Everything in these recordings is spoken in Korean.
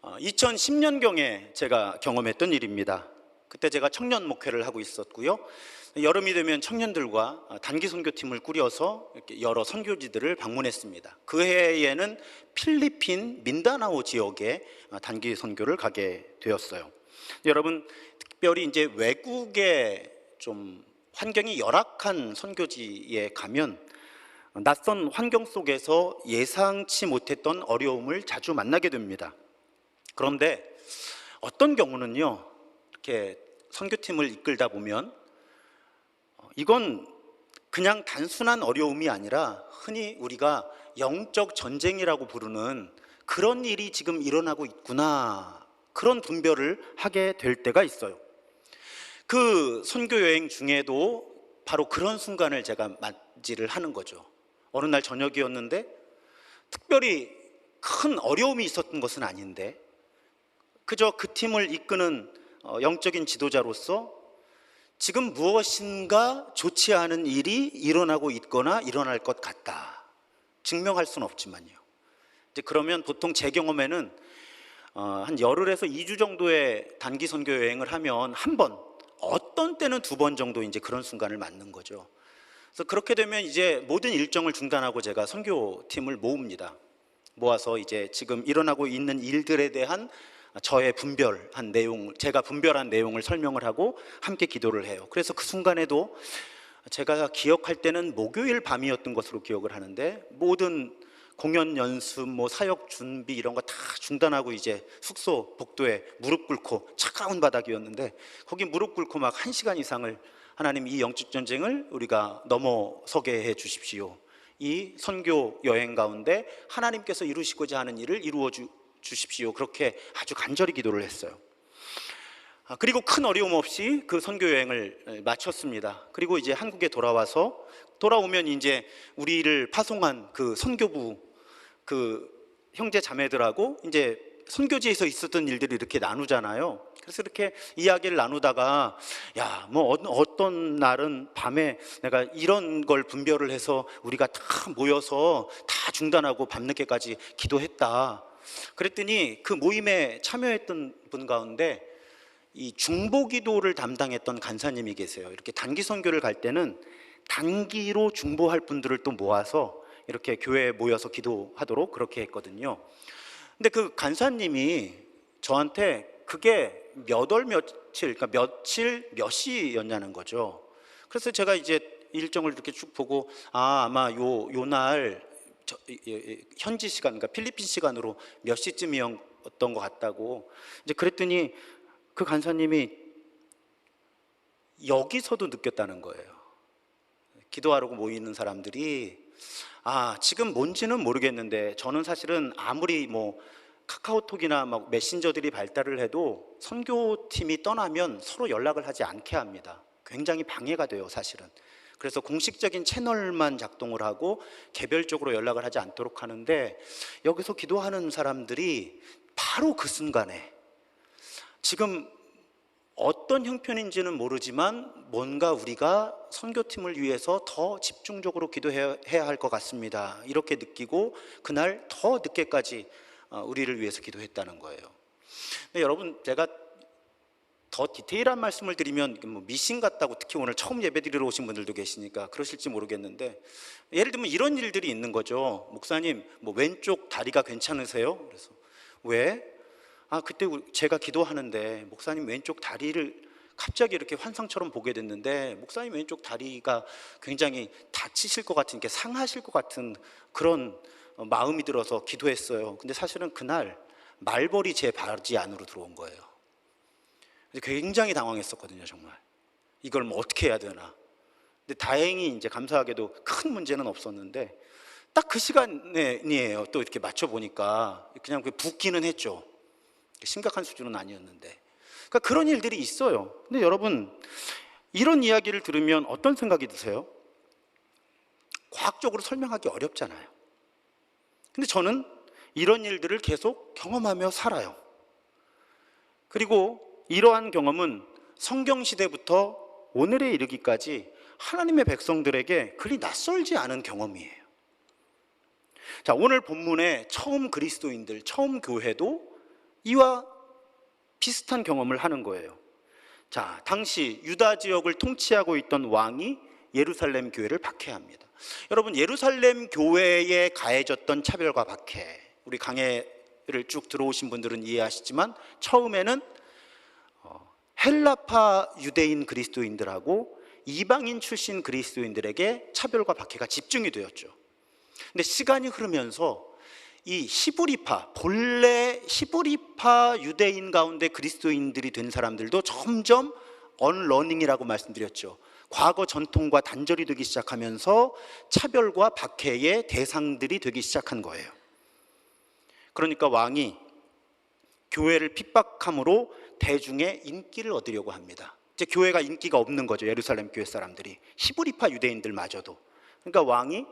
2010년경에 제가 경험했던 일입니다. 그때 제가 청년 목회를 하고 있었고요. 여름이 되면 청년들과 단기 선교팀을 꾸려서 이렇게 여러 선교지들을 방문했습니다. 그 해에는 필리핀 민다나오 지역에 단기 선교를 가게 되었어요. 여러분, 특별히 이제 외국에 좀 환경이 열악한 선교지에 가면 낯선 환경 속에서 예상치 못했던 어려움을 자주 만나게 됩니다. 그런데 어떤 경우는요, 이렇게 선교팀을 이끌다 보면 이건 그냥 단순한 어려움이 아니라 흔히 우리가 영적 전쟁이라고 부르는 그런 일이 지금 일어나고 있구나, 그런 분별을 하게 될 때가 있어요. 그 선교 여행 중에도 바로 그런 순간을 제가 맞이를 하는 거죠. 어느 날 저녁이었는데 특별히 큰 어려움이 있었던 것은 아닌데 그저 그 팀을 이끄는 영적인 지도자로서 지금 무엇인가 좋지 않은 일이 일어나고 있거나 일어날 것 같다. 증명할 수는 없지만요. 이제 그러면 보통 제 경험에는 한 열흘에서 2주 정도의 단기 선교 여행을 하면 한 번, 어떤 때는 2번 정도 이제 그런 순간을 맞는 거죠. 그래서 그렇게 되면 이제 모든 일정을 중단하고 제가 선교팀을 모읍니다. 모아서 이제 지금 일어나고 있는 일들에 대한 저의 분별한 내용, 제가 분별한 내용을 설명을 하고 함께 기도를 해요. 그래서 그 순간에도 제가 기억할 때는 목요일 밤이었던 것으로 기억을 하는데 모든 공연 연습, 사역 준비 이런 거 다 중단하고 이제 숙소 복도에 무릎 꿇고, 차가운 바닥이었는데 거기 무릎 꿇고 막 1시간 이상을 하나님, 이 영적 전쟁을 우리가 넘어서게 해 주십시오. 이 선교 여행 가운데 하나님께서 이루시고자 하는 일을 이루어 주십시오. 그렇게 아주 간절히 기도를 했어요. 그리고 큰 어려움 없이 그 선교 여행을 마쳤습니다. 그리고 이제 한국에 돌아오면 이제 우리를 파송한 그 선교부 그 형제 자매들하고 이제 선교지에서 있었던 일들을 이렇게 나누잖아요. 그래서 이렇게 이야기를 나누다가 어떤 날은 밤에 내가 이런 걸 분별을 해서 우리가 다 모여서 다 중단하고 밤늦게까지 기도했다. 그랬더니 그 모임에 참여했던 분 가운데 이 중보기도를 담당했던 간사님이 계세요. 이렇게 단기 선교를 갈 때는 단기로 중보할 분들을 또 모아서 이렇게 교회에 모여서 기도하도록 그렇게 했거든요. 근데 그 간사님이 저한테 그게 몇 월 며칠, 그러니까 며칠 몇 시였냐는 거죠. 그래서 제가 이제 일정을 이렇게 쭉 보고 아마 요 날 현지 시간, 그러니까 필리핀 시간으로 몇 시쯤이었던 것 같다고 이제 그랬더니 그 간사님이 여기서도 느꼈다는 거예요. 기도하려고 모이는 사람들이 지금 뭔지는 모르겠는데 저는 사실은 아무리 카카오톡이나 메신저들이 발달을 해도 선교팀이 떠나면 서로 연락을 하지 않게 합니다. 굉장히 방해가 돼요, 사실은. 그래서 공식적인 채널만 작동을 하고 개별적으로 연락을 하지 않도록 하는데 여기서 기도하는 사람들이 바로 그 순간에 지금 어떤 형편인지는 모르지만 뭔가 우리가 선교팀을 위해서 더 집중적으로 기도해야 할 것 같습니다. 이렇게 느끼고 그날 더 늦게까지 우리를 위해서 기도했다는 거예요. 근데 여러분, 제가 더 디테일한 말씀을 드리면 미신 같다고, 특히 오늘 처음 예배드리러 오신 분들도 계시니까 그러실지 모르겠는데 예를 들면 이런 일들이 있는 거죠. 목사님, 왼쪽 다리가 괜찮으세요? 그래서 왜? 그때 제가 기도하는데 목사님 왼쪽 다리를 갑자기 이렇게 환상처럼 보게 됐는데 목사님 왼쪽 다리가 굉장히 다치실 것 같은, 게 상하실 것 같은 그런 마음이 들어서 기도했어요. 근데 사실은 그날 말벌이 제 바지 안으로 들어온 거예요. 굉장히 당황했었거든요, 정말. 이걸 어떻게 해야 되나. 근데 다행히 이제 감사하게도 큰 문제는 없었는데 딱 그 시간이에요. 또 이렇게 맞춰보니까 그냥 붓기는 했죠. 심각한 수준은 아니었는데. 그러니까 그런 일들이 있어요. 근데 여러분, 이런 이야기를 들으면 어떤 생각이 드세요? 과학적으로 설명하기 어렵잖아요. 근데 저는 이런 일들을 계속 경험하며 살아요. 그리고 이러한 경험은 성경시대부터 오늘에 이르기까지 하나님의 백성들에게 그리 낯설지 않은 경험이에요. 자, 오늘 본문에 처음 그리스도인들, 처음 교회도 이와 비슷한 경험을 하는 거예요. 자, 당시 유다 지역을 통치하고 있던 왕이 예루살렘 교회를 박해합니다. 여러분, 예루살렘 교회에 가해졌던 차별과 박해, 우리 강해를 쭉 들어오신 분들은 이해하시지만 처음에는 헬라파 유대인 그리스도인들하고 이방인 출신 그리스도인들에게 차별과 박해가 집중이 되었죠. 근데 시간이 흐르면서 이 히브리파, 본래 히브리파 유대인 가운데 그리스도인들이 된 사람들도 점점 언러닝이라고 말씀드렸죠. 과거 전통과 단절이 되기 시작하면서 차별과 박해의 대상들이 되기 시작한 거예요. 그러니까 왕이 교회를 핍박함으로 대중의 인기를 얻으려고 합니다. 이제 교회가 인기가 없는 거죠. 예루살렘 교회 사람들이, 히브리파 유대인들마저도. 그러니까 왕이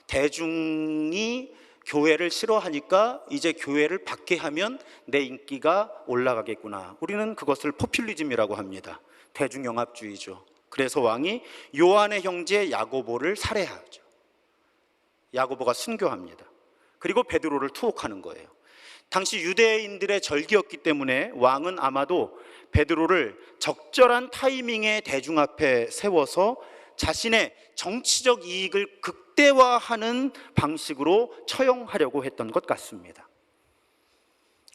대중이 교회를 싫어하니까 이제 교회를 박해하면 내 인기가 올라가겠구나. 우리는 그것을 포퓰리즘이라고 합니다. 대중영합주의죠. 그래서 왕이 요한의 형제 야고보를 살해하죠. 야고보가 순교합니다. 그리고 베드로를 투옥하는 거예요. 당시 유대인들의 절기였기 때문에 왕은 아마도 베드로를 적절한 타이밍에 대중 앞에 세워서 자신의 정치적 이익을 극대화하는 방식으로 처형하려고 했던 것 같습니다.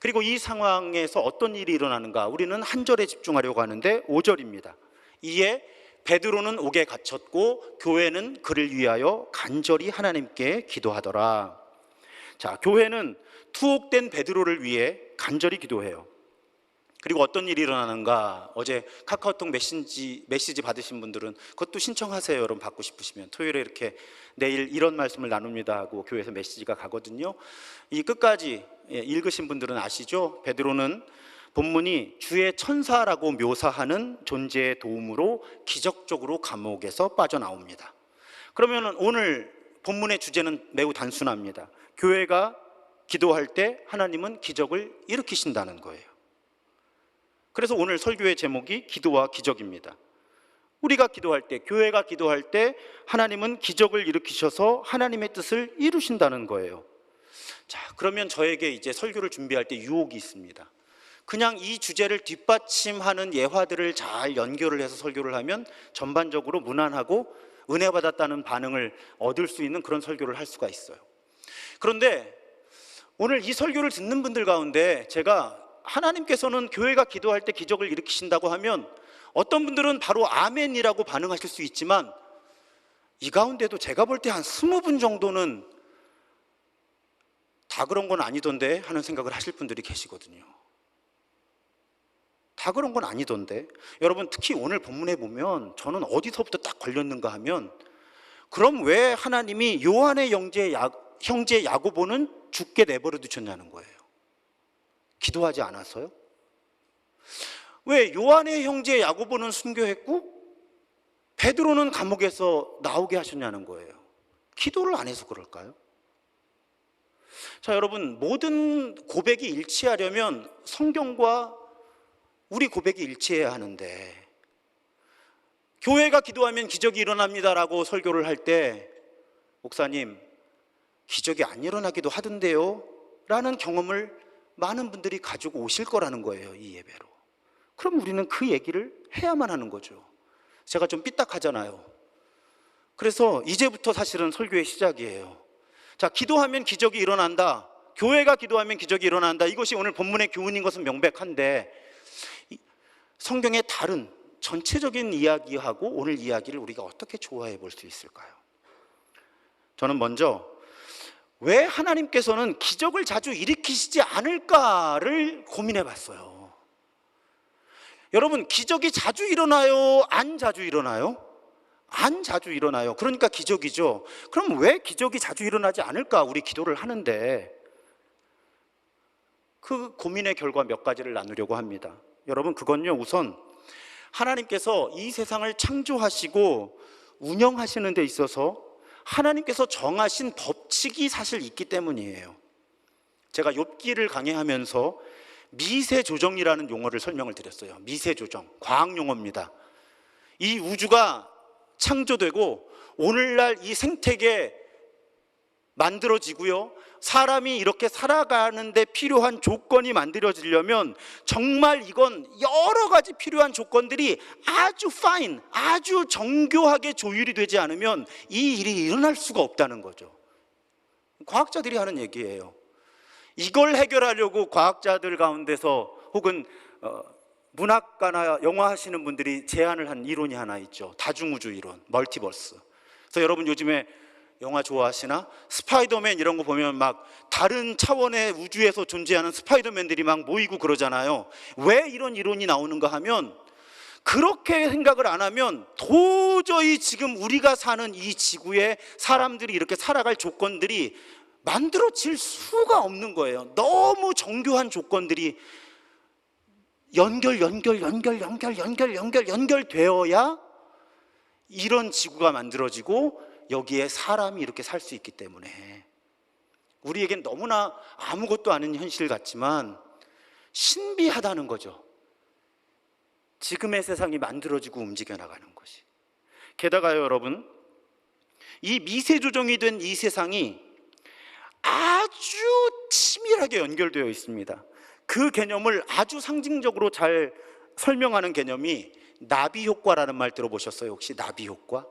그리고 이 상황에서 어떤 일이 일어나는가? 우리는 한 절에 집중하려고 하는데 5절입니다. 이에 베드로는 옥에 갇혔고 교회는 그를 위하여 간절히 하나님께 기도하더라. 자, 교회는 투옥된 베드로를 위해 간절히 기도해요. 그리고 어떤 일이 일어나는가? 어제 카카오톡 메시지 받으신 분들은 그것도 신청하세요. 여러분 받고 싶으시면 토요일에 이렇게 내일 이런 말씀을 나눕니다 하고 교회에서 메시지가 가거든요. 이 끝까지 읽으신 분들은 아시죠? 베드로는 본문이 주의 천사라고 묘사하는 존재의 도움으로 기적적으로 감옥에서 빠져나옵니다. 그러면 오늘 본문의 주제는 매우 단순합니다. 교회가 기도할 때 하나님은 기적을 일으키신다는 거예요. 그래서 오늘 설교의 제목이 기도와 기적입니다. 우리가 기도할 때, 교회가 기도할 때 하나님은 기적을 일으키셔서 하나님의 뜻을 이루신다는 거예요. 자, 그러면 저에게 이제 설교를 준비할 때 유혹이 있습니다. 그냥 이 주제를 뒷받침하는 예화들을 잘 연결을 해서 설교를 하면 전반적으로 무난하고 은혜 받았다는 반응을 얻을 수 있는 그런 설교를 할 수가 있어요. 그런데 오늘 이 설교를 듣는 분들 가운데 제가 하나님께서는 교회가 기도할 때 기적을 일으키신다고 하면 어떤 분들은 바로 아멘이라고 반응하실 수 있지만 이 가운데도 제가 볼 때 한 20분 정도는 다 그런 건 아니던데 하는 생각을 하실 분들이 계시거든요. 다 그런 건 아니던데. 여러분, 특히 오늘 본문에 보면 저는 어디서부터 딱 걸렸는가 하면, 그럼 왜 하나님이 요한의 형제 야고보는 죽게 내버려 두셨냐는 거예요. 기도하지 않았어요? 왜 요한의 형제 야고보는 순교했고 베드로는 감옥에서 나오게 하셨냐는 거예요. 기도를 안 해서 그럴까요? 자, 여러분, 모든 고백이 일치하려면 성경과 우리 고백이 일치해야 하는데, 교회가 기도하면 기적이 일어납니다라고 설교를 할 때 목사님, 기적이 안 일어나기도 하던데요 라는 경험을 많은 분들이 가지고 오실 거라는 거예요, 이 예배로. 그럼 우리는 그 얘기를 해야만 하는 거죠. 제가 좀 삐딱하잖아요. 그래서 이제부터 사실은 설교의 시작이에요. 자, 기도하면 기적이 일어난다, 교회가 기도하면 기적이 일어난다, 이것이 오늘 본문의 교훈인 것은 명백한데 성경의 다른 전체적인 이야기하고 오늘 이야기를 우리가 어떻게 조화해 볼 수 있을까요? 저는 먼저 왜 하나님께서는 기적을 자주 일으키시지 않을까를 고민해 봤어요. 여러분, 기적이 자주 일어나요? 안 자주 일어나요? 안 자주 일어나요. 그러니까 기적이죠. 그럼 왜 기적이 자주 일어나지 않을까? 우리 기도를 하는데. 그 고민의 결과 몇 가지를 나누려고 합니다. 여러분, 그건요, 우선 하나님께서 이 세상을 창조하시고 운영하시는 데 있어서 하나님께서 정하신 법칙이 사실 있기 때문이에요. 제가 욥기를 강의하면서 미세조정이라는 용어를 설명을 드렸어요. 미세조정, 과학용어입니다. 이 우주가 창조되고 오늘날 이 생태계 만들어지고요. 사람이 이렇게 살아가는데 필요한 조건이 만들어지려면 정말 이건 여러 가지 필요한 조건들이 아주 파인, 아주 정교하게 조율이 되지 않으면 이 일이 일어날 수가 없다는 거죠. 과학자들이 하는 얘기예요. 이걸 해결하려고 과학자들 가운데서 혹은 문학가나 영화 하시는 분들이 제안을 한 이론이 하나 있죠. 다중우주 이론, 멀티버스. 그래서 여러분 요즘에 영화 좋아하시나? 스파이더맨 이런 거 보면 막 다른 차원의 우주에서 존재하는 스파이더맨들이 막 모이고 그러잖아요. 왜 이런 이론이 나오는가 하면, 그렇게 생각을 안 하면 도저히 지금 우리가 사는 이 지구에 사람들이 이렇게 살아갈 조건들이 만들어질 수가 없는 거예요. 너무 정교한 조건들이 연결되어야 이런 지구가 만들어지고 여기에 사람이 이렇게 살 수 있기 때문에 우리에겐 너무나 아무것도 아닌 현실 같지만 신비하다는 거죠. 지금의 세상이 만들어지고 움직여 나가는 것이. 게다가요, 여러분, 이 미세 조정이 된 이 세상이 아주 치밀하게 연결되어 있습니다. 그 개념을 아주 상징적으로 잘 설명하는 개념이 나비 효과라는 말 들어보셨어요? 혹시 나비 효과?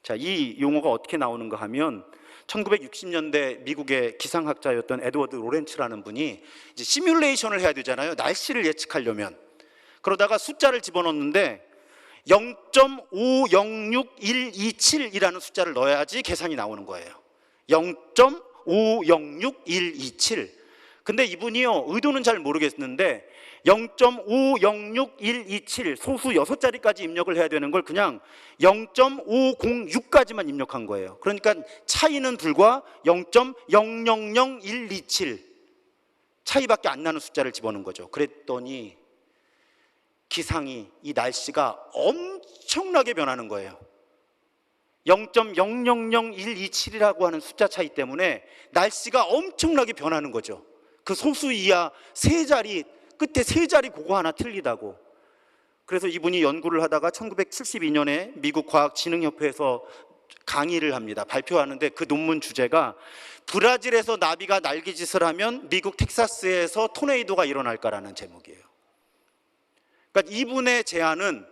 자, 이 용어가 어떻게 나오는가 하면 1960년대 미국의 기상학자였던 에드워드 로렌츠라는 분이 이제 시뮬레이션을 해야 되잖아요. 날씨를 예측하려면. 그러다가 숫자를 집어넣는데 0.506127이라는 숫자를 넣어야지 계산이 나오는 거예요. 0.506127. 근데 이분이요, 의도는 잘 모르겠는데 0.506127 소수 6자리까지 입력을 해야 되는 걸 그냥 0.506까지만 입력한 거예요. 그러니까 차이는 불과 0.000127 차이밖에 안 나는 숫자를 집어넣은 거죠. 그랬더니 기상이, 이 날씨가 엄청나게 변하는 거예요. 0.000127이라고 하는 숫자 차이 때문에 날씨가 엄청나게 변하는 거죠. 그 소수 이하 세 자리, 끝에 세 자리 그거 하나 틀리다고. 그래서 이분이 연구를 하다가 1972년에 미국 과학진흥협회에서 강의를 합니다. 발표하는데 그 논문 주제가 브라질에서 나비가 날개짓을 하면 미국 텍사스에서 토네이도가 일어날까라는 제목이에요. 그러니까 이분의 제안은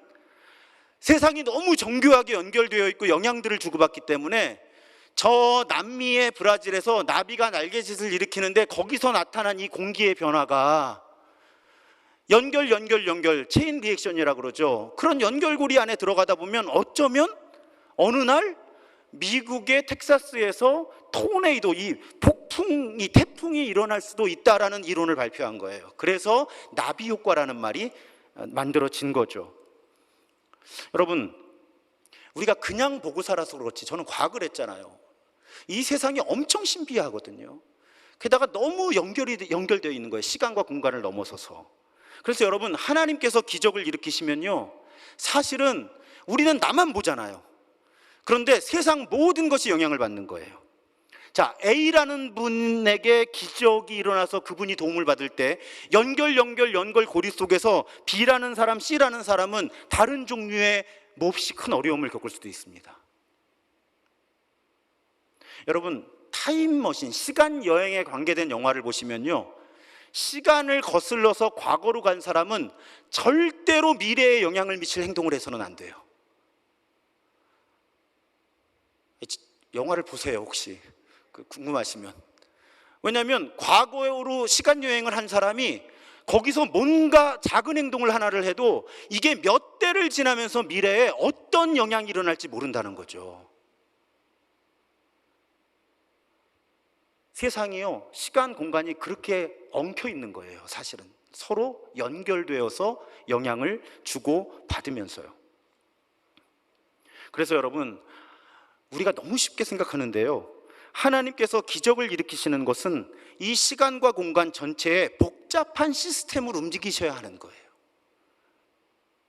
세상이 너무 정교하게 연결되어 있고 영향들을 주고받기 때문에 저 남미의 브라질에서 나비가 날개짓을 일으키는데 거기서 나타난 이 공기의 변화가 연결 체인 리액션이라고 그러죠. 그런 연결고리 안에 들어가다 보면 어쩌면 어느 날 미국의 텍사스에서 토네이도, 이 폭풍이, 태풍이 일어날 수도 있다라는 이론을 발표한 거예요. 그래서 나비 효과라는 말이 만들어진 거죠. 여러분, 우리가 그냥 보고 살아서 그렇지, 저는 과학을 했잖아요. 이 세상이 엄청 신비하거든요. 게다가 너무 연결되어 있는 거예요. 시간과 공간을 넘어서서. 그래서 여러분, 하나님께서 기적을 일으키시면요, 사실은 우리는 나만 보잖아요. 그런데 세상 모든 것이 영향을 받는 거예요. 자, A라는 분에게 기적이 일어나서 그분이 도움을 받을 때 연결 고리 속에서 B라는 사람, C라는 사람은 다른 종류의 몹시 큰 어려움을 겪을 수도 있습니다. 여러분, 타임머신, 시간 여행에 관계된 영화를 보시면요, 시간을 거슬러서 과거로 간 사람은 절대로 미래에 영향을 미칠 행동을 해서는 안 돼요. 영화를 보세요, 혹시 궁금하시면. 왜냐하면 과거로 시간 여행을 한 사람이 거기서 뭔가 작은 행동을 하나를 해도 이게 몇 대를 지나면서 미래에 어떤 영향이 일어날지 모른다는 거죠. 세상이요, 시간 공간이 그렇게 엉켜 있는 거예요. 사실은 서로 연결되어서 영향을 주고 받으면서요. 그래서 여러분, 우리가 너무 쉽게 생각하는데요, 하나님께서 기적을 일으키시는 것은 이 시간과 공간 전체에 복잡한 시스템을 움직이셔야 하는 거예요.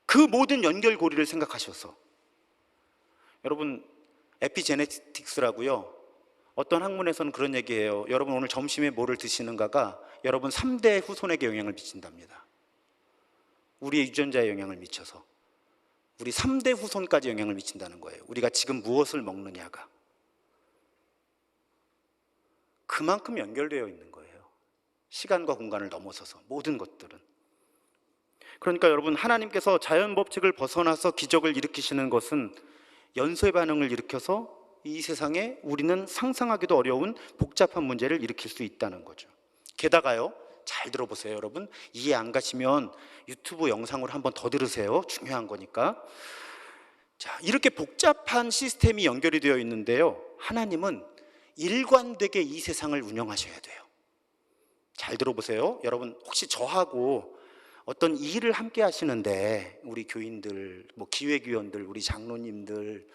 그 모든 연결고리를 생각하셔서. 여러분, 에피제네틱스라고요, 어떤 학문에서는 그런 얘기해요. 여러분, 오늘 점심에 뭐를 드시는가가 여러분 3대 후손에게 영향을 미친답니다. 우리의 유전자에 영향을 미쳐서 우리 3대 후손까지 영향을 미친다는 거예요. 우리가 지금 무엇을 먹느냐가. 그만큼 연결되어 있는 거예요. 시간과 공간을 넘어서서 모든 것들은. 그러니까 여러분, 하나님께서 자연 법칙을 벗어나서 기적을 일으키시는 것은 연쇄 반응을 일으켜서 이 세상에 우리는 상상하기도 어려운 복잡한 문제를 일으킬 수 있다는 거죠. 게다가요, 잘 들어보세요 여러분, 이해 안 가시면 유튜브 영상으로 한번 더 들으세요. 중요한 거니까. 자, 이렇게 복잡한 시스템이 연결이 되어 있는데요, 하나님은 일관되게 이 세상을 운영하셔야 돼요. 잘 들어보세요 여러분, 혹시 저하고 어떤 일을 함께 하시는데, 우리 교인들, 기획위원들, 우리 장로님들,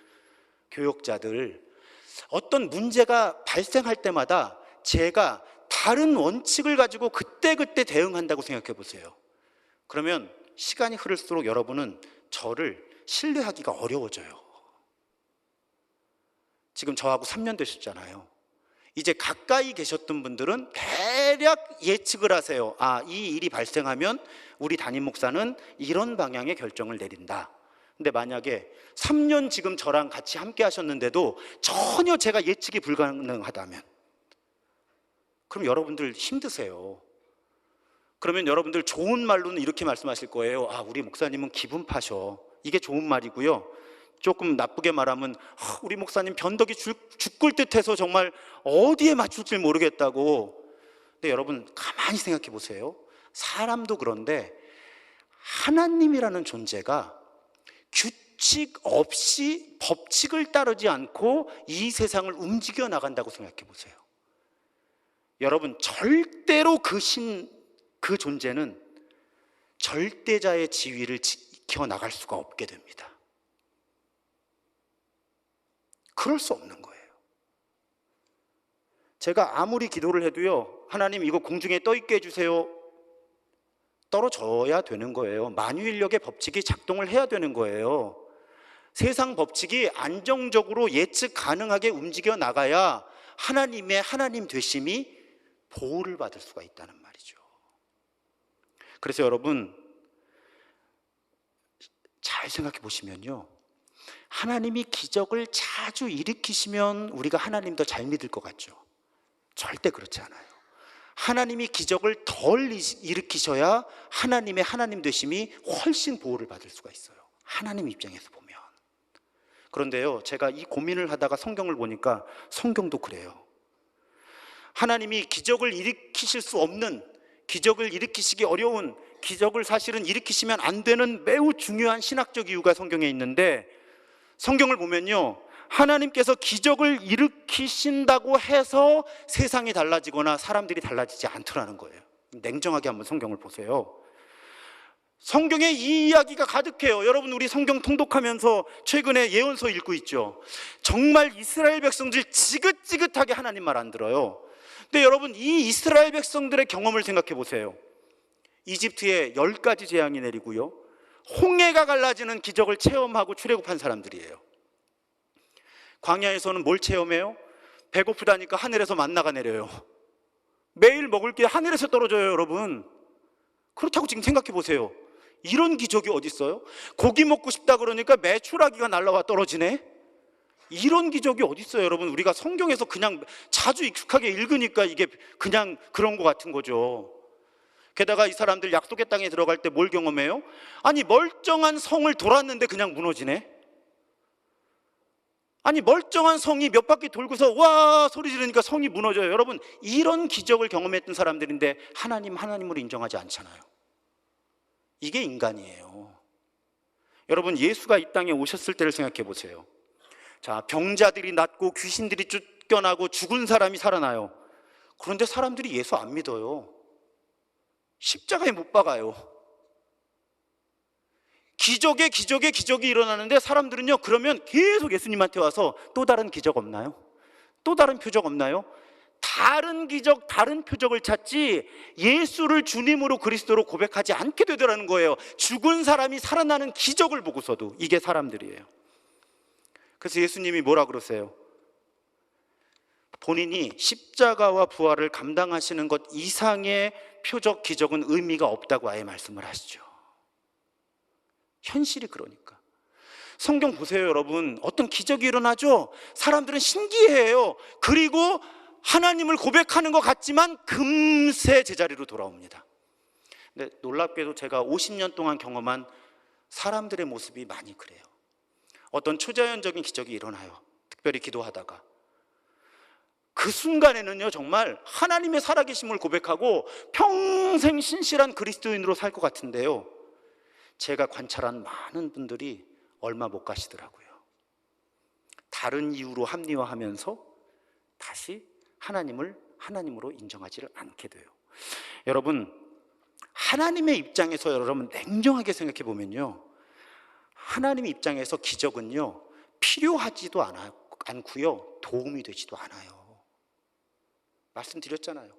교역자들, 어떤 문제가 발생할 때마다 제가 다른 원칙을 가지고 그때그때 대응한다고 생각해 보세요. 그러면 시간이 흐를수록 여러분은 저를 신뢰하기가 어려워져요. 지금 저하고 3년 되셨잖아요. 이제 가까이 계셨던 분들은 대략 예측을 하세요. 아, 이 일이 발생하면 우리 담임 목사는 이런 방향의 결정을 내린다. 근데 만약에 3년 지금 저랑 같이 함께 하셨는데도 전혀 제가 예측이 불가능하다면, 그럼 여러분들 힘드세요. 그러면 여러분들 좋은 말로는 이렇게 말씀하실 거예요. 아, 우리 목사님은 기분 파셔. 이게 좋은 말이고요, 조금 나쁘게 말하면 우리 목사님 변덕이 죽을 듯해서 정말 어디에 맞출지 모르겠다고. 근데 여러분 가만히 생각해 보세요. 사람도 그런데 하나님이라는 존재가 규칙 없이 법칙을 따르지 않고 이 세상을 움직여 나간다고 생각해 보세요. 여러분, 절대로 그 존재는 절대자의 지위를 지켜나갈 수가 없게 됩니다. 그럴 수 없는 거예요. 제가 아무리 기도를 해도요, 하나님 이거 공중에 떠있게 해주세요, 떨어져야 되는 거예요. 만유인력의 법칙이 작동을 해야 되는 거예요. 세상 법칙이 안정적으로 예측 가능하게 움직여 나가야 하나님의 하나님 되심이 보호를 받을 수가 있다는 말이죠. 그래서 여러분 잘 생각해 보시면요, 하나님이 기적을 자주 일으키시면 우리가 하나님 더 잘 믿을 것 같죠? 절대 그렇지 않아요. 하나님이 기적을 덜 일으키셔야 하나님의 하나님 되심이 훨씬 보호를 받을 수가 있어요, 하나님 입장에서 보면. 그런데요, 제가 이 고민을 하다가 성경을 보니까 성경도 그래요. 하나님이 기적을 일으키실 수 없는, 기적을 일으키시기 어려운, 기적을 사실은 일으키시면 안 되는 매우 중요한 신학적 이유가 성경에 있는데, 성경을 보면요, 하나님께서 기적을 일으키신다고 해서 세상이 달라지거나 사람들이 달라지지 않더라는 거예요. 냉정하게 한번 성경을 보세요. 성경에 이 이야기가 가득해요. 여러분, 우리 성경 통독하면서 최근에 예언서 읽고 있죠. 정말 이스라엘 백성들 지긋지긋하게 하나님 말 안 들어요. 근데 여러분, 이 이스라엘 백성들의 경험을 생각해 보세요. 이집트에 10가지 재앙이 내리고요, 홍해가 갈라지는 기적을 체험하고 출애굽한 사람들이에요. 광야에서는 뭘 체험해요? 배고프다니까 하늘에서 만나가 내려요. 매일 먹을 게 하늘에서 떨어져요, 여러분. 그렇다고 지금 생각해 보세요. 이런 기적이 어디 있어요? 고기 먹고 싶다 그러니까 메추라기가 날라와 떨어지네? 이런 기적이 어디 있어요, 여러분? 우리가 성경에서 그냥 자주 익숙하게 읽으니까 이게 그냥 그런 것 같은 거죠. 게다가 이 사람들 약속의 땅에 들어갈 때 뭘 경험해요? 아니, 멀쩡한 성을 돌았는데 그냥 무너지네? 아니, 멀쩡한 성이 몇 바퀴 돌고서 와 소리 지르니까 성이 무너져요. 여러분, 이런 기적을 경험했던 사람들인데 하나님으로 인정하지 않잖아요. 이게 인간이에요. 여러분, 예수가 이 땅에 오셨을 때를 생각해 보세요. 자, 병자들이 낫고 귀신들이 쫓겨나고 죽은 사람이 살아나요. 그런데 사람들이 예수 안 믿어요. 십자가에 못 박아요. 기적이 일어나는데 사람들은요, 그러면 계속 예수님한테 와서 또 다른 기적 없나요? 또 다른 표적 없나요? 다른 기적, 다른 표적을 찾지 예수를 주님으로 그리스도로 고백하지 않게 되더라는 거예요. 죽은 사람이 살아나는 기적을 보고서도. 이게 사람들이에요. 그래서 예수님이 뭐라 그러세요? 본인이 십자가와 부활을 감당하시는 것 이상의 표적, 기적은 의미가 없다고 아예 말씀을 하시죠. 현실이 그러니까. 성경 보세요, 여러분. 어떤 기적이 일어나죠? 사람들은 신기해해요. 그리고 하나님을 고백하는 것 같지만 금세 제자리로 돌아옵니다. 근데 놀랍게도 제가 50년 동안 경험한 사람들의 모습이 많이 그래요. 어떤 초자연적인 기적이 일어나요. 특별히 기도하다가 그 순간에는요, 정말 하나님의 살아계심을 고백하고 평생 신실한 그리스도인으로 살 것 같은데요, 제가 관찰한 많은 분들이 얼마 못 가시더라고요. 다른 이유로 합리화하면서 다시 하나님을 하나님으로 인정하지를 않게 돼요. 여러분, 하나님의 입장에서 여러분 냉정하게 생각해 보면요, 하나님의 입장에서 기적은요 필요하지도 않고요 도움이 되지도 않아요. 말씀드렸잖아요.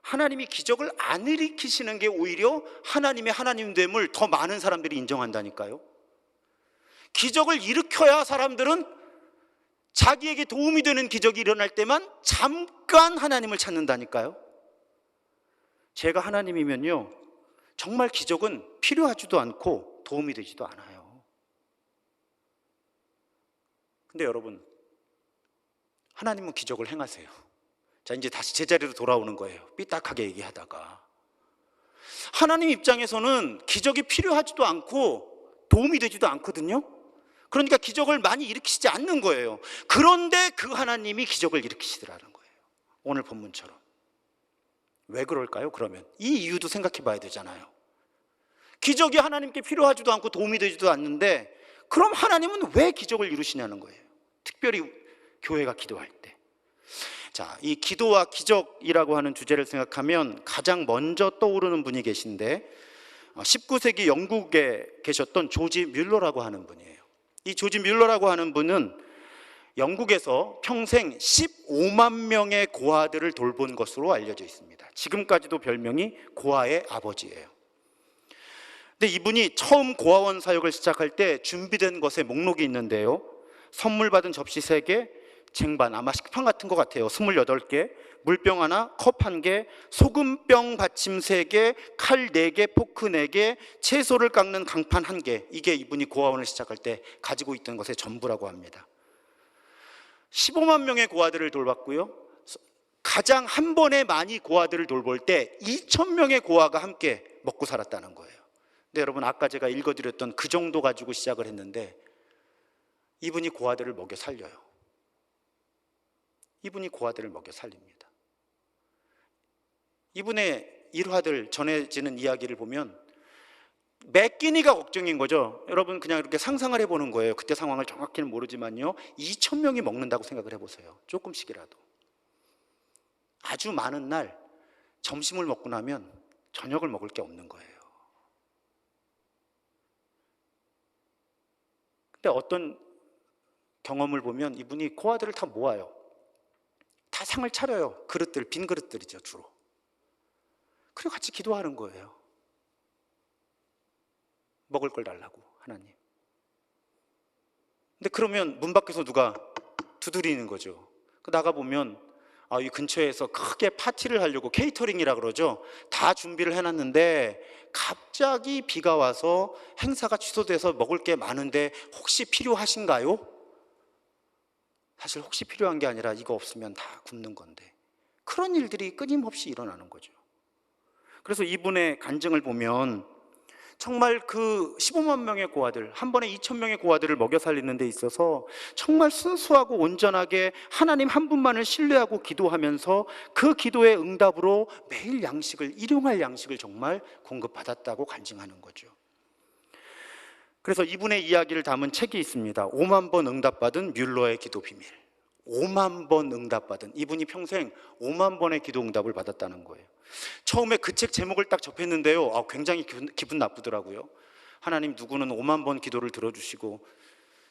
하나님이 기적을 안 일으키시는 게 오히려 하나님의 하나님됨을 더 많은 사람들이 인정한다니까요. 기적을 일으켜야 사람들은 자기에게 도움이 되는 기적이 일어날 때만 잠깐 하나님을 찾는다니까요. 제가 하나님이면요 정말 기적은 필요하지도 않고 도움이 되지도 않아요. 근데 여러분, 하나님은 기적을 행하세요. 자, 이제 다시 제자리로 돌아오는 거예요. 삐딱하게 얘기하다가 하나님 입장에서는 기적이 필요하지도 않고 도움이 되지도 않거든요. 그러니까 기적을 많이 일으키시지 않는 거예요. 그런데 그 하나님이 기적을 일으키시더라는 거예요. 오늘 본문처럼. 왜 그럴까요? 그러면 이 이유도 생각해 봐야 되잖아요. 기적이 하나님께 필요하지도 않고 도움이 되지도 않는데 그럼 하나님은 왜 기적을 이루시냐는 거예요. 특별히 교회가 기도할 때. 자, 이 기도와 기적이라고 하는 주제를 생각하면 가장 먼저 떠오르는 분이 계신데 19세기 영국에 계셨던 조지 뮬러라고 하는 분이에요. 이 조지 뮬러라고 하는 분은 영국에서 평생 15만 명의 고아들을 돌본 것으로 알려져 있습니다. 지금까지도 별명이 고아의 아버지예요. 근데 이분이 처음 고아원 사역을 시작할 때 준비된 것에 목록이 있는데요, 선물 받은 접시 3개, 쟁반, 아마 식판 같은 것 같아요. 28개, 물병 하나, 컵 1개, 소금병 받침 3개, 칼 4개, 포크 4개, 채소를 깎는 강판 1개. 이게 이분이 고아원을 시작할 때 가지고 있던 것의 전부라고 합니다. 15만 명의 고아들을 돌봤고요, 가장 한 번에 많이 고아들을 돌볼 때 2,000명의 고아가 함께 먹고 살았다는 거예요. 근데 여러분, 아까 제가 읽어드렸던 그 정도 가지고 시작을 했는데 이분이 고아들을 먹여 살려요. 이분이 고아들을 먹여 살립니다. 이분의 일화들, 전해지는 이야기를 보면 매 끼니가 걱정인 거죠. 여러분, 그냥 이렇게 상상을 해보는 거예요. 그때 상황을 정확히는 모르지만요, 2,000명이 먹는다고 생각을 해보세요. 조금씩이라도. 아주 많은 날 점심을 먹고 나면 저녁을 먹을 게 없는 거예요. 근데 어떤 경험을 보면 이분이 고아들을 다 모아요. 다 상을 차려요. 그릇들, 빈 그릇들이죠, 주로. 그리고 같이 기도하는 거예요. 먹을 걸 달라고, 하나님. 근데 그러면 문 밖에서 누가 두드리는 거죠. 나가보면 이 근처에서 크게 파티를 하려고, 케이터링이라 그러죠, 다 준비를 해놨는데 갑자기 비가 와서 행사가 취소돼서 먹을 게 많은데 혹시 필요하신가요? 사실 혹시 필요한 게 아니라 이거 없으면 다 굶는 건데, 그런 일들이 끊임없이 일어나는 거죠. 그래서 이분의 간증을 보면 정말 그 15만 명의 고아들, 한 번에 2,000명의 고아들을 먹여 살리는 데 있어서 정말 순수하고 온전하게 하나님 한 분만을 신뢰하고 기도하면서 그 기도의 응답으로 매일 양식을, 일용할 양식을 정말 공급받았다고 간증하는 거죠. 그래서 이분의 이야기를 담은 책이 있습니다. 5만 번 응답받은 뮬러의 기도 비밀. 5만 번 응답받은, 이분이 평생 5만 번의 기도 응답을 받았다는 거예요. 처음에 그 책 제목을 딱 접했는데요, 굉장히 기분 나쁘더라고요. 하나님, 누구는 5만 번 기도를 들어주시고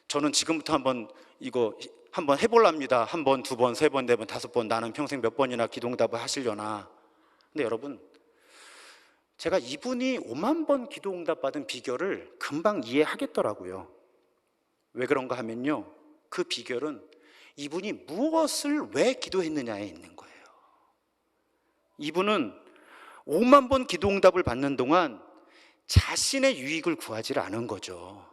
저는 지금부터 한번 해볼랍니다. 1번, 2번, 3번, 4번, 5번, 나는 평생 몇 번이나 기도 응답을 하시려나. 근데 여러분, 제가 이분이 5만 번 기도 응답 받은 비결을 금방 이해하겠더라고요. 왜 그런가 하면요, 그 비결은 이분이 무엇을 왜 기도했느냐에 있는 거예요. 이분은 5만 번 기도 응답을 받는 동안 자신의 유익을 구하지 않은 거죠.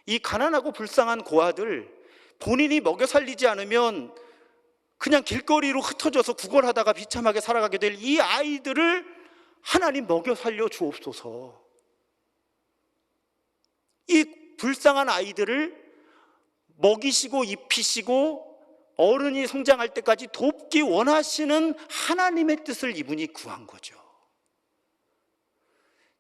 이 가난하고 불쌍한 고아들, 본인이 먹여 살리지 않으면 그냥 길거리로 흩어져서 구걸하다가 비참하게 살아가게 될 이 아이들을 하나님 먹여 살려 주옵소서. 이 불쌍한 아이들을 먹이시고 입히시고 어른이 성장할 때까지 돕기 원하시는 하나님의 뜻을 이분이 구한 거죠.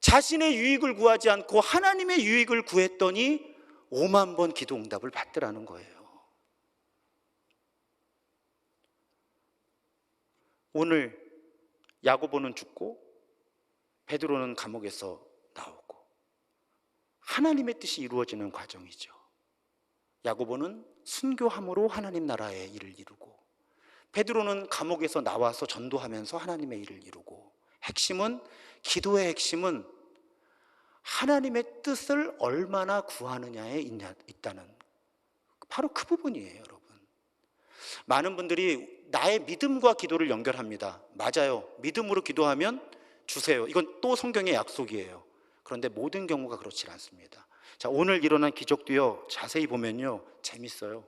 자신의 유익을 구하지 않고 하나님의 유익을 구했더니 5만 번 기도 응답을 받더라는 거예요. 오늘 야고보는 죽고 베드로는 감옥에서 나오고 하나님의 뜻이 이루어지는 과정이죠. 야고보는 순교함으로 하나님 나라의 일을 이루고 베드로는 감옥에서 나와서 전도하면서 하나님의 일을 이루고, 핵심은, 기도의 핵심은 하나님의 뜻을 얼마나 구하느냐에 있다는, 바로 그 부분이에요. 여러분, 많은 분들이 나의 믿음과 기도를 연결합니다. 맞아요. 믿음으로 기도하면 주세요. 이건 또 성경의 약속이에요. 그런데 모든 경우가 그렇지 않습니다. 자, 오늘 일어난 기적도요, 자세히 보면요, 재밌어요.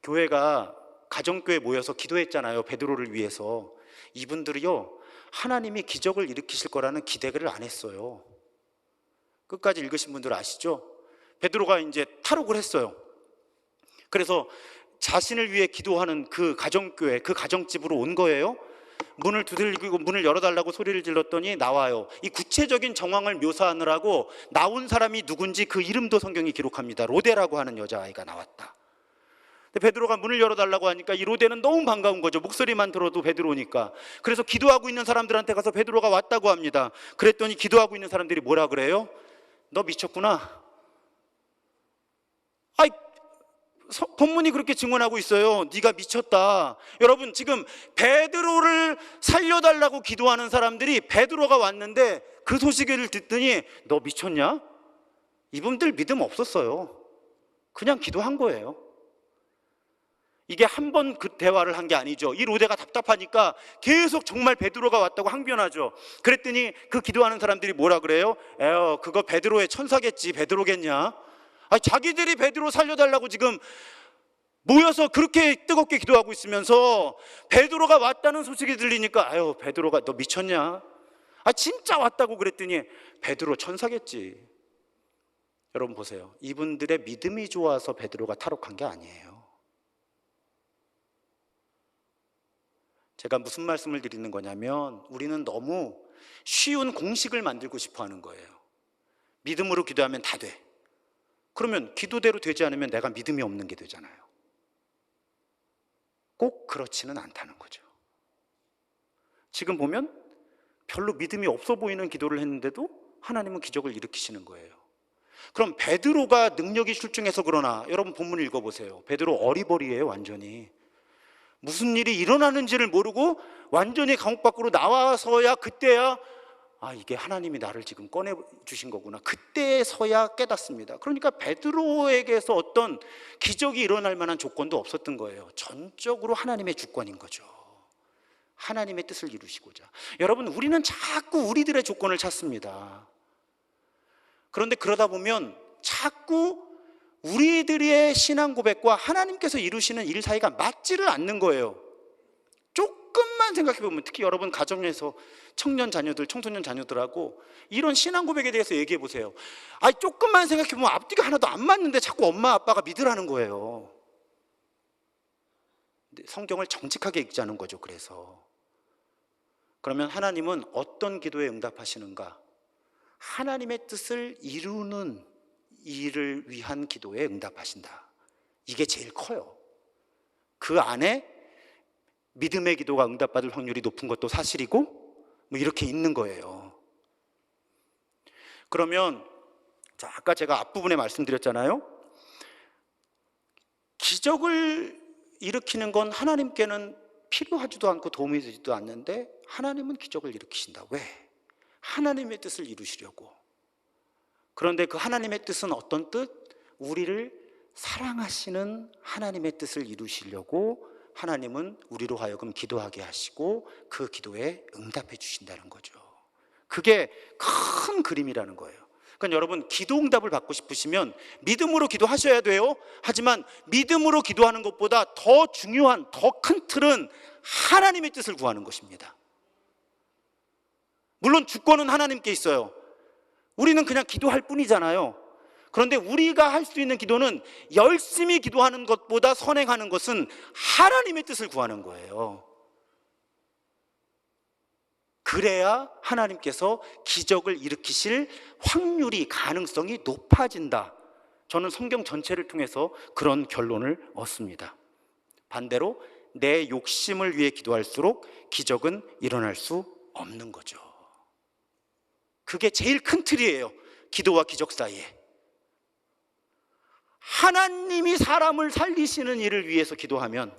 교회가 가정교회 모여서 기도했잖아요, 베드로를 위해서. 이분들이요, 하나님이 기적을 일으키실 거라는 기대를 안 했어요. 끝까지 읽으신 분들 아시죠? 베드로가 이제 탈옥을 했어요. 그래서 자신을 위해 기도하는 그 가정교회, 그 가정집으로 온 거예요. 문을 두들기고 문을 열어달라고 소리를 질렀더니 나와요. 이 구체적인 정황을 묘사하느라고 나온 사람이 누군지 그 이름도 성경이 기록합니다. 로데라고 하는 여자아이가 나왔다. 근데 베드로가 문을 열어달라고 하니까 이 로데는 너무 반가운 거죠. 목소리만 들어도 베드로니까. 그래서 기도하고 있는 사람들한테 가서 베드로가 왔다고 합니다. 그랬더니 기도하고 있는 사람들이 뭐라 그래요? 너 미쳤구나. 아이, 본문이 그렇게 증언하고 있어요. 네가 미쳤다. 여러분, 지금 베드로를 살려달라고 기도하는 사람들이 베드로가 왔는데 그 소식을 듣더니 너 미쳤냐? 이분들 믿음 없었어요. 그냥 기도한 거예요. 이게 한 번 그 대화를 한 게 아니죠. 이 로데가 답답하니까 계속 정말 베드로가 왔다고 항변하죠. 그랬더니 그 기도하는 사람들이 뭐라 그래요? 에어, 그거 베드로의 천사겠지. 베드로겠냐? 자기들이 베드로 살려달라고 지금 모여서 그렇게 뜨겁게 기도하고 있으면서 베드로가 왔다는 소식이 들리니까 아유, 베드로가 너 미쳤냐? 진짜 왔다고 그랬더니 베드로 천사겠지. 여러분 보세요. 이분들의 믿음이 좋아서 베드로가 탈옥한 게 아니에요. 제가 무슨 말씀을 드리는 거냐면, 우리는 너무 쉬운 공식을 만들고 싶어 하는 거예요. 믿음으로 기도하면 다 돼. 그러면 기도대로 되지 않으면 내가 믿음이 없는 게 되잖아요. 꼭 그렇지는 않다는 거죠. 지금 보면 별로 믿음이 없어 보이는 기도를 했는데도 하나님은 기적을 일으키시는 거예요. 그럼 베드로가 능력이 출중해서 그러나, 여러분 본문 읽어보세요. 베드로 어리버리예요. 완전히 무슨 일이 일어나는지를 모르고 완전히 감옥 밖으로 나와서야, 그때야 이게 하나님이 나를 지금 꺼내주신 거구나, 그때서야 깨닫습니다. 그러니까 베드로에게서 어떤 기적이 일어날 만한 조건도 없었던 거예요. 전적으로 하나님의 주권인 거죠. 하나님의 뜻을 이루시고자. 여러분, 우리는 자꾸 우리들의 조건을 찾습니다. 그런데 그러다 보면 자꾸 우리들의 신앙 고백과 하나님께서 이루시는 일 사이가 맞지를 않는 거예요. 조금만 생각해 보면, 특히 여러분 가정에서 청년 자녀들, 청소년 자녀들하고 이런 신앙 고백에 대해서 얘기해 보세요. 조금만 생각해 보면 앞뒤가 하나도 안 맞는데 자꾸 엄마 아빠가 믿으라는 거예요. 성경을 정직하게 읽자는 거죠. 그러면 하나님은 어떤 기도에 응답하시는가? 하나님의 뜻을 이루는 일을 위한 기도에 응답하신다. 이게 제일 커요. 그 안에 믿음의 기도가 응답받을 확률이 높은 것도 사실이고, 뭐 이렇게 있는 거예요. 그러면 자, 아까 제가 앞부분에 말씀드렸잖아요. 기적을 일으키는 건 하나님께는 필요하지도 않고 도움이 되지도 않는데 하나님은 기적을 일으키신다. 왜? 하나님의 뜻을 이루시려고. 그런데 그 하나님의 뜻은 어떤 뜻? 우리를 사랑하시는 하나님의 뜻을 이루시려고 하나님은 우리로 하여금 기도하게 하시고 그 기도에 응답해 주신다는 거죠. 그게 큰 그림이라는 거예요. 그러니까 여러분, 기도 응답을 받고 싶으시면 믿음으로 기도하셔야 돼요. 하지만 믿음으로 기도하는 것보다 더 중요한, 더 큰 틀은 하나님의 뜻을 구하는 것입니다. 물론 주권은 하나님께 있어요. 우리는 그냥 기도할 뿐이잖아요. 그런데 우리가 할 수 있는 기도는 열심히 기도하는 것보다 선행하는 것은 하나님의 뜻을 구하는 거예요. 그래야 하나님께서 기적을 일으키실 확률이, 가능성이 높아진다. 저는 성경 전체를 통해서 그런 결론을 얻습니다. 반대로 내 욕심을 위해 기도할수록 기적은 일어날 수 없는 거죠. 그게 제일 큰 틀이에요. 기도와 기적 사이에. 하나님이 사람을 살리시는 일을 위해서 기도하면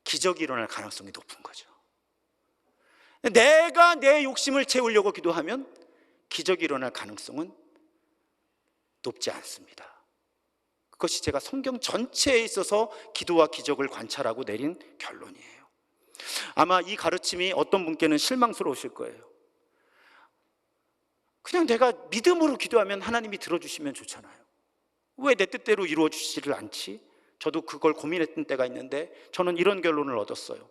기적이 일어날 가능성이 높은 거죠. 내가 내 욕심을 채우려고 기도하면 기적이 일어날 가능성은 높지 않습니다. 그것이 제가 성경 전체에 있어서 기도와 기적을 관찰하고 내린 결론이에요. 아마 이 가르침이 어떤 분께는 실망스러우실 거예요. 그냥 내가 믿음으로 기도하면 하나님이 들어주시면 좋잖아요. 왜 내 뜻대로 이루어 주시지를 않지? 저도 그걸 고민했던 때가 있는데 저는 이런 결론을 얻었어요.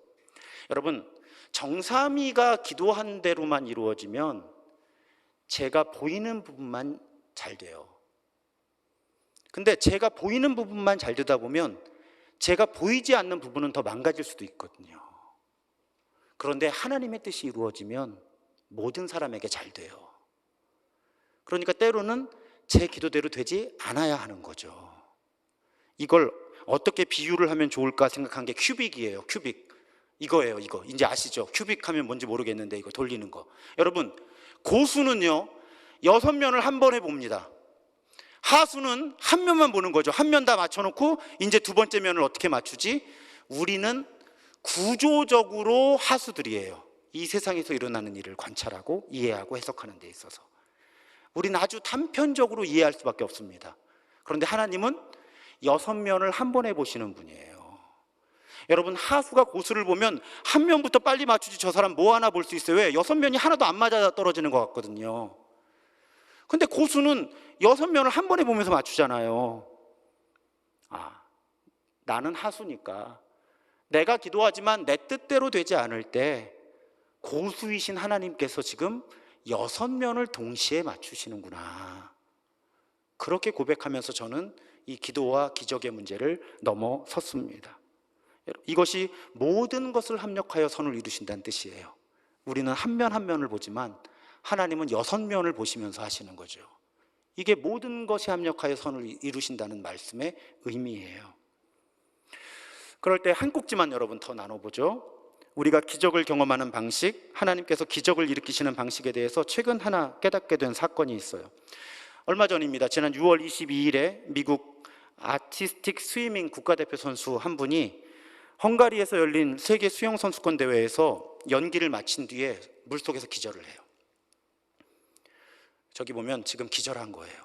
여러분, 정삼위가 기도한 대로만 이루어지면 제가 보이는 부분만 잘 돼요. 근데 제가 보이는 부분만 잘 되다 보면 제가 보이지 않는 부분은 더 망가질 수도 있거든요. 그런데 하나님의 뜻이 이루어지면 모든 사람에게 잘 돼요. 그러니까 때로는 제 기도대로 되지 않아야 하는 거죠. 이걸 어떻게 비유를 하면 좋을까 생각한 게 큐빅이에요. 큐빅. 이거예요. 이거 이제 아시죠? 큐빅 하면 뭔지 모르겠는데 이거 돌리는 거. 여러분, 고수는요 6면을 한 번에 봅니다. 하수는 한 면만 보는 거죠. 한 면 다 맞춰놓고 이제 두 번째 면을 어떻게 맞추지? 우리는 구조적으로 하수들이에요. 이 세상에서 일어나는 일을 관찰하고 이해하고 해석하는 데 있어서 우리는 아주 단편적으로 이해할 수밖에 없습니다. 그런데 하나님은 6면을 한 번에 보시는 분이에요. 여러분, 하수가 고수를 보면 한 면부터 빨리 맞추지 저 사람 뭐 하나 볼 수 있어요. 왜? 6면이 하나도 안 맞아 떨어지는 것 같거든요. 근데 고수는 6면을 한 번에 보면서 맞추잖아요. 나는 하수니까 내가 기도하지만 내 뜻대로 되지 않을 때 고수이신 하나님께서 지금 6면을 동시에 맞추시는구나. 그렇게 고백하면서 저는 이 기도와 기적의 문제를 넘어섰습니다. 이것이 모든 것을 합력하여 선을 이루신다는 뜻이에요. 우리는 한 면 한 면을 보지만 하나님은 6면을 보시면서 하시는 거죠. 이게 모든 것이 합력하여 선을 이루신다는 말씀의 의미예요. 그럴 때 한 꼭지만 여러분 더 나눠보죠. 우리가 기적을 경험하는 방식, 하나님께서 기적을 일으키시는 방식에 대해서 최근 하나 깨닫게 된 사건이 있어요. 얼마 전입니다. 지난 6월 22일에 미국 아티스틱 스위밍 국가대표 선수 한 분이 헝가리에서 열린 세계 수영 선수권 대회에서 연기를 마친 뒤에 물속에서 기절을 해요. 저기 보면 지금 기절한 거예요.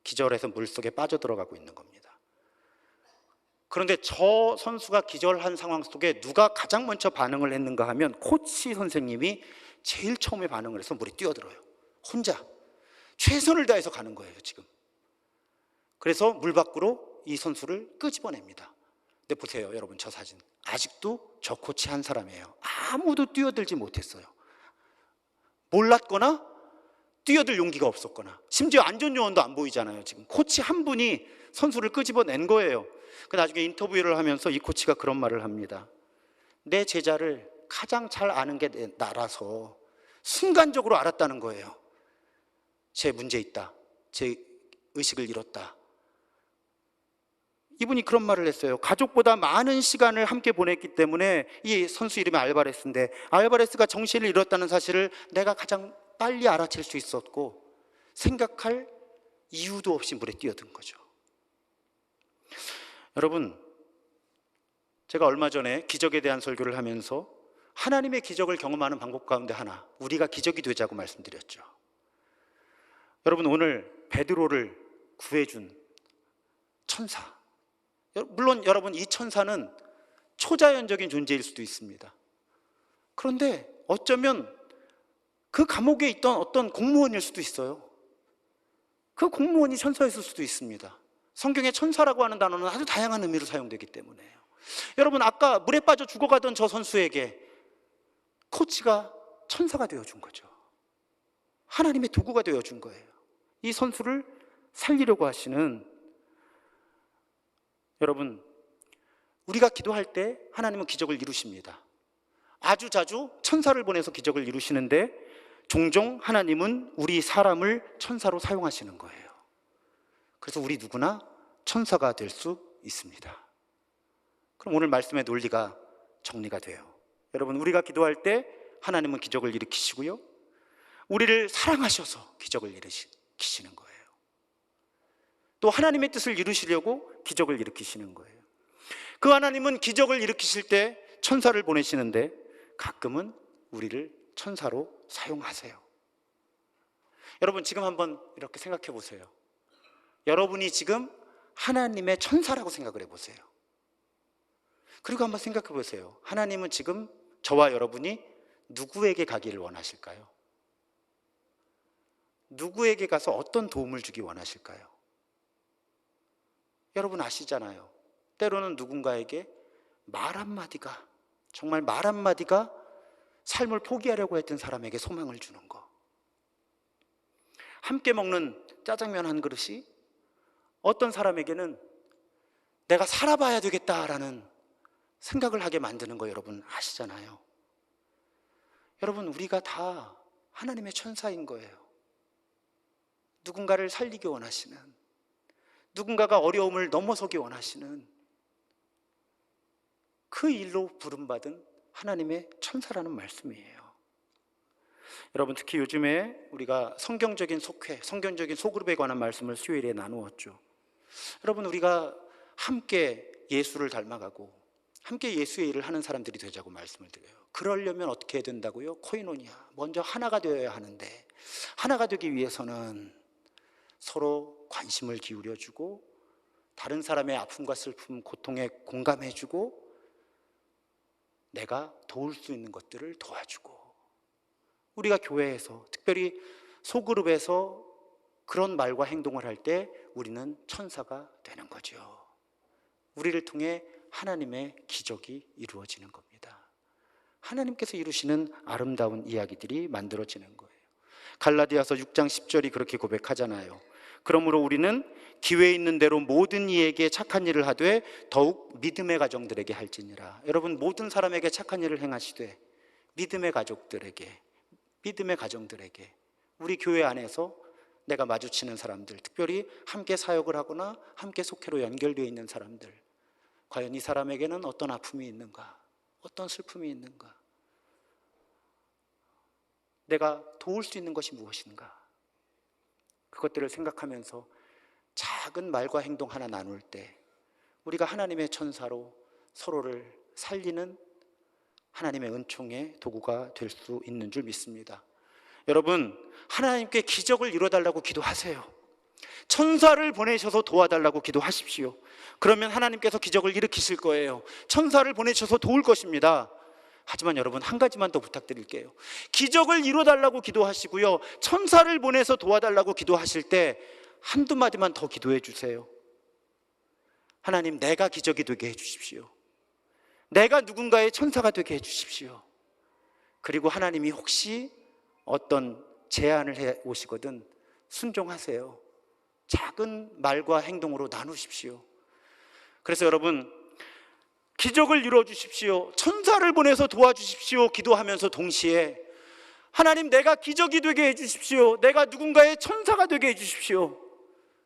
기절해서 물속에 빠져들어가고 있는 겁니다. 그런데 저 선수가 기절한 상황 속에 누가 가장 먼저 반응을 했는가 하면 코치 선생님이 제일 처음에 반응을 해서 물에 뛰어들어요. 혼자 최선을 다해서 가는 거예요 지금. 그래서 물 밖으로 이 선수를 끄집어냅니다. 근데 보세요 여러분, 저 사진 아직도 저 코치 한 사람이에요. 아무도 뛰어들지 못했어요. 몰랐거나 뛰어들 용기가 없었거나 심지어 안전요원도 안 보이잖아요. 지금 코치 한 분이 선수를 끄집어낸 거예요. 나중에 인터뷰를 하면서 이 코치가 그런 말을 합니다. 내 제자를 가장 잘 아는 게 나라서 순간적으로 알았다는 거예요. 제 문제 있다, 제 의식을 잃었다. 이분이 그런 말을 했어요. 가족보다 많은 시간을 함께 보냈기 때문에, 이 선수 이름이 알바레스인데 알바레스가 정신을 잃었다는 사실을 내가 가장 빨리 알아챌 수 있었고 생각할 이유도 없이 물에 뛰어든 거죠. 여러분, 제가 얼마 전에 기적에 대한 설교를 하면서 하나님의 기적을 경험하는 방법 가운데 하나, 우리가 기적이 되자고 말씀드렸죠. 여러분, 오늘 베드로를 구해준 천사, 물론 여러분 이 천사는 초자연적인 존재일 수도 있습니다. 그런데 어쩌면 그 감옥에 있던 어떤 공무원일 수도 있어요. 그 공무원이 천사였을 수도 있습니다. 성경에 천사라고 하는 단어는 아주 다양한 의미로 사용되기 때문에요. 여러분, 아까 물에 빠져 죽어가던 저 선수에게 코치가 천사가 되어준 거죠. 하나님의 도구가 되어준 거예요. 이 선수를 살리려고 하시는, 여러분, 우리가 기도할 때 하나님은 기적을 이루십니다. 아주 자주 천사를 보내서 기적을 이루시는데 종종 하나님은 우리 사람을 천사로 사용하시는 거예요. 그래서 우리 누구나 천사가 될 수 있습니다. 그럼 오늘 말씀의 논리가 정리가 돼요. 여러분, 우리가 기도할 때 하나님은 기적을 일으키시고요, 우리를 사랑하셔서 기적을 일으키시는 거예요. 또 하나님의 뜻을 이루시려고 기적을 일으키시는 거예요. 그 하나님은 기적을 일으키실 때 천사를 보내시는데 가끔은 우리를 천사로 사용하세요. 여러분, 지금 한번 이렇게 생각해 보세요. 여러분이 지금 하나님의 천사라고 생각을 해보세요. 그리고 한번 생각해 보세요. 하나님은 지금 저와 여러분이 누구에게 가기를 원하실까요? 누구에게 가서 어떤 도움을 주기 원하실까요? 여러분 아시잖아요. 때로는 누군가에게 말 한마디가, 정말 말 한마디가 삶을 포기하려고 했던 사람에게 소망을 주는 거. 함께 먹는 짜장면 한 그릇이 어떤 사람에게는 내가 살아봐야 되겠다라는 생각을 하게 만드는 거, 여러분 아시잖아요. 여러분, 우리가 다 하나님의 천사인 거예요. 누군가를 살리기 원하시는, 누군가가 어려움을 넘어서기 원하시는 그 일로 부름받은 하나님의 천사라는 말씀이에요. 여러분, 특히 요즘에 우리가 성경적인 속회, 성경적인 소그룹에 관한 말씀을 수요일에 나누었죠. 여러분, 우리가 함께 예수를 닮아가고 함께 예수의 일을 하는 사람들이 되자고 말씀을 드려요. 그러려면 어떻게 해야 된다고요? 코이노니아, 먼저 하나가 되어야 하는데, 하나가 되기 위해서는 서로 관심을 기울여주고 다른 사람의 아픔과 슬픔, 고통에 공감해주고 내가 도울 수 있는 것들을 도와주고, 우리가 교회에서, 특별히 소그룹에서 그런 말과 행동을 할 때 우리는 천사가 되는 거죠. 우리를 통해 하나님의 기적이 이루어지는 겁니다. 하나님께서 이루시는 아름다운 이야기들이 만들어지는 거예요. 갈라디아서 6장 10절이 그렇게 고백하잖아요. 그러므로 우리는 기회 있는 대로 모든 이에게 착한 일을 하되 더욱 믿음의 가정들에게 할지니라. 여러분, 모든 사람에게 착한 일을 행하시되 믿음의 가족들에게, 믿음의 가정들에게, 우리 교회 안에서 내가 마주치는 사람들, 특별히 함께 사역을 하거나 함께 속회로 연결되어 있는 사람들, 과연 이 사람에게는 어떤 아픔이 있는가, 어떤 슬픔이 있는가, 내가 도울 수 있는 것이 무엇인가, 그것들을 생각하면서 작은 말과 행동 하나 나눌 때 우리가 하나님의 천사로 서로를 살리는 하나님의 은총의 도구가 될 수 있는 줄 믿습니다. 여러분, 하나님께 기적을 이뤄달라고 기도하세요. 천사를 보내셔서 도와달라고 기도하십시오. 그러면 하나님께서 기적을 일으키실 거예요. 천사를 보내셔서 도울 것입니다. 하지만 여러분, 한 가지만 더 부탁드릴게요. 기적을 이뤄달라고 기도하시고요, 천사를 보내서 도와달라고 기도하실 때 한두 마디만 더 기도해 주세요. 하나님, 내가 기적이 되게 해 주십시오. 내가 누군가의 천사가 되게 해 주십시오. 그리고 하나님이 혹시 어떤 제안을 해 오시거든 순종하세요. 작은 말과 행동으로 나누십시오. 그래서 여러분, 기적을 이루어 주십시오, 천사를 보내서 도와주십시오 기도하면서 동시에 하나님, 내가 기적이 되게 해 주십시오, 내가 누군가의 천사가 되게 해 주십시오,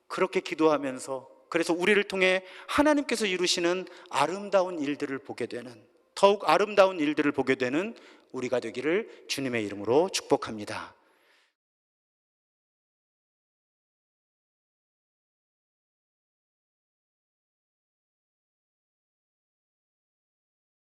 그렇게 기도하면서, 그래서 우리를 통해 하나님께서 이루시는 아름다운 일들을 보게 되는, 더욱 아름다운 일들을 보게 되는 우리가 되기를 주님의 이름으로 축복합니다.